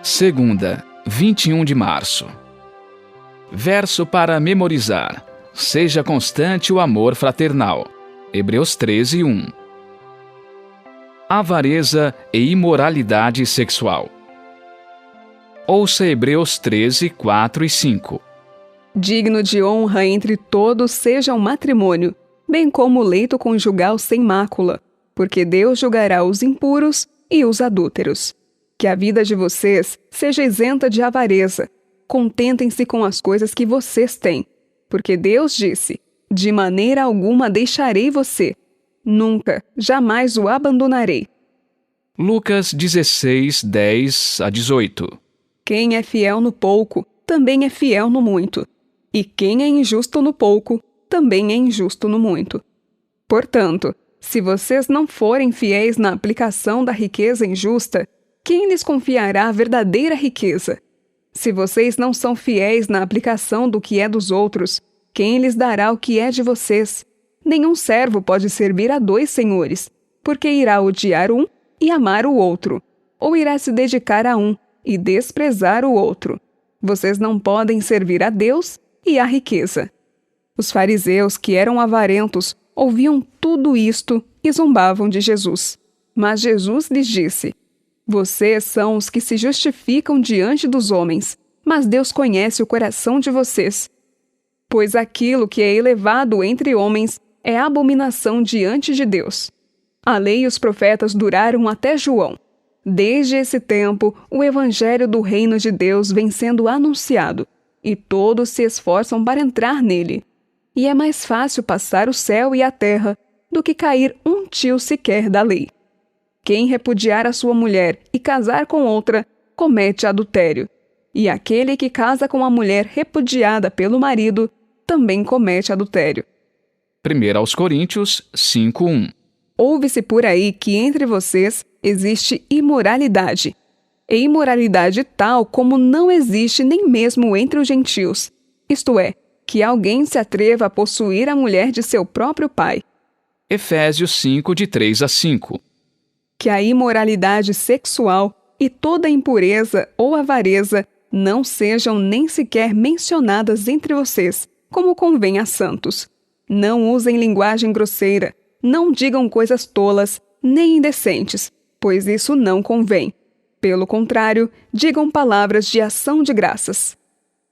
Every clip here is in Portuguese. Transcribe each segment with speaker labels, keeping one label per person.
Speaker 1: Segunda, 21 de março. Verso para memorizar. Seja constante o amor fraternal. Hebreus 13, 1. Avareza e imoralidade sexual. Ouça Hebreus 13, 4 e 5.
Speaker 2: Digno de honra entre todos seja o matrimônio, bem como o leito conjugal sem mácula, porque Deus julgará os impuros e os adúlteros. Que a vida de vocês seja isenta de avareza. Contentem-se com as coisas que vocês têm, porque Deus disse: de maneira alguma deixarei você. Nunca, jamais o abandonarei.
Speaker 1: Lucas 16, 10 a 18.
Speaker 2: Quem é fiel no pouco, também é fiel no muito. E quem é injusto no pouco, também é injusto no muito. Portanto, se vocês não forem fiéis na aplicação da riqueza injusta, quem lhes confiará a verdadeira riqueza? Se vocês não são fiéis na aplicação do que é dos outros, quem lhes dará o que é de vocês? Nenhum servo pode servir a dois senhores, porque irá odiar um e amar o outro, ou irá se dedicar a um e desprezar o outro. Vocês não podem servir a Deus e à riqueza. Os fariseus, que eram avarentos, ouviam tudo isto e zombavam de Jesus. Mas Jesus lhes disse: vocês são os que se justificam diante dos homens, mas Deus conhece o coração de vocês. Pois aquilo que é elevado entre homens é abominação diante de Deus. A lei e os profetas duraram até João. Desde esse tempo, o evangelho do reino de Deus vem sendo anunciado, e todos se esforçam para entrar nele. E é mais fácil passar o céu e a terra do que cair um tio sequer da lei. Quem repudiar a sua mulher e casar com outra, comete adultério. E aquele que casa com a mulher repudiada pelo marido, também comete adultério.
Speaker 1: 1 Coríntios 5, 1.
Speaker 2: Ouve-se por aí que entre vocês existe imoralidade. E imoralidade tal como não existe nem mesmo entre os gentios. Isto é, que alguém se atreva a possuir a mulher de seu próprio pai.
Speaker 1: Efésios 5, de 3 a 5.
Speaker 2: Que a imoralidade sexual e toda impureza ou avareza não sejam nem sequer mencionadas entre vocês, como convém a santos. Não usem linguagem grosseira, não digam coisas tolas, nem indecentes, pois isso não convém. Pelo contrário, digam palavras de ação de graças.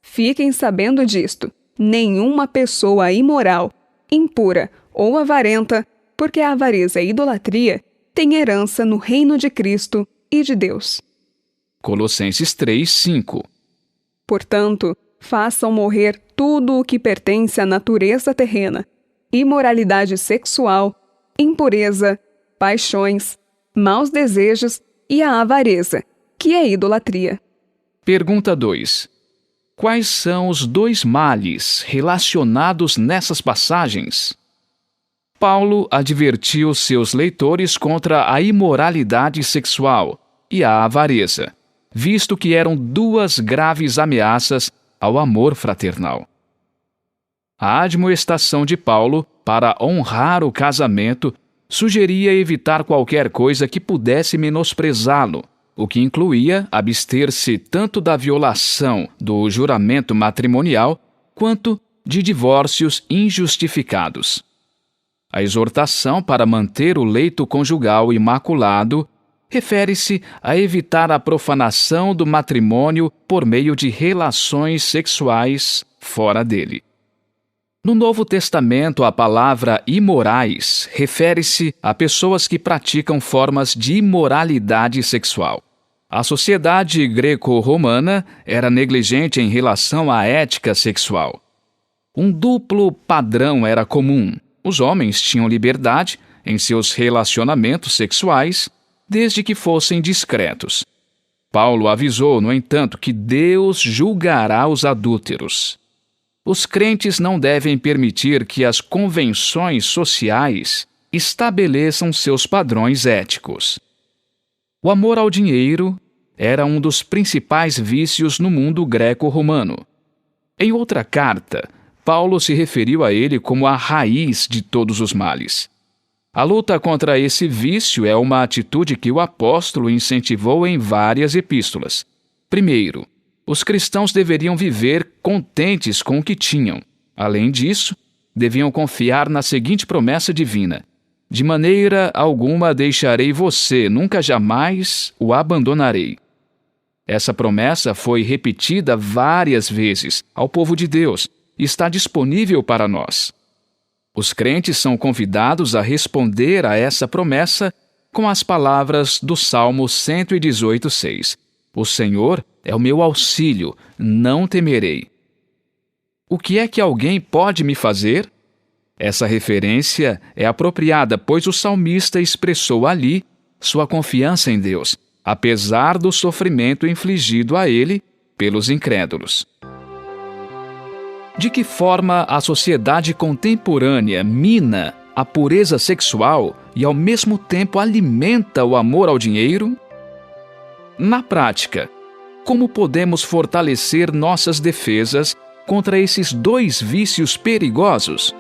Speaker 2: Fiquem sabendo disto: nenhuma pessoa imoral, impura ou avarenta, porque a avareza é idolatria, tem herança no reino de Cristo e de Deus.
Speaker 1: Colossenses 3, 5.
Speaker 2: Portanto, façam morrer tudo o que pertence à natureza terrena: imoralidade sexual, impureza, paixões, maus desejos e a avareza, que é idolatria.
Speaker 1: Pergunta 2. Quais são os dois males relacionados nessas passagens? Paulo advertiu seus leitores contra a imoralidade sexual e a avareza, visto que eram duas graves ameaças ao amor fraternal. A admoestação de Paulo para honrar o casamento sugeria evitar qualquer coisa que pudesse menosprezá-lo, o que incluía abster-se tanto da violação do juramento matrimonial quanto de divórcios injustificados. A exortação para manter o leito conjugal imaculado refere-se a evitar a profanação do matrimônio por meio de relações sexuais fora dele. No Novo Testamento, a palavra imorais refere-se a pessoas que praticam formas de imoralidade sexual. A sociedade greco-romana era negligente em relação à ética sexual. Um duplo padrão era comum. Os homens tinham liberdade em seus relacionamentos sexuais, desde que fossem discretos. Paulo avisou, no entanto, que Deus julgará os adúlteros. Os crentes não devem permitir que as convenções sociais estabeleçam seus padrões éticos. O amor ao dinheiro era um dos principais vícios no mundo greco-romano. Em outra carta, Paulo se referiu a ele como a raiz de todos os males. A luta contra esse vício é uma atitude que o apóstolo incentivou em várias epístolas. Primeiro, os cristãos deveriam viver contentes com o que tinham. Além disso, deviam confiar na seguinte promessa divina: de maneira alguma deixarei você, nunca jamais o abandonarei. Essa promessa foi repetida várias vezes ao povo de Deus e está disponível para nós. Os crentes são convidados a responder a essa promessa com as palavras do Salmo 118:6. O Senhor é o meu auxílio, não temerei. O que é que alguém pode me fazer? Essa referência é apropriada, pois o salmista expressou ali sua confiança em Deus, apesar do sofrimento infligido a ele pelos incrédulos. De que forma a sociedade contemporânea mina a pureza sexual e, ao mesmo tempo, alimenta o amor ao dinheiro? Na prática, como podemos fortalecer nossas defesas contra esses dois vícios perigosos?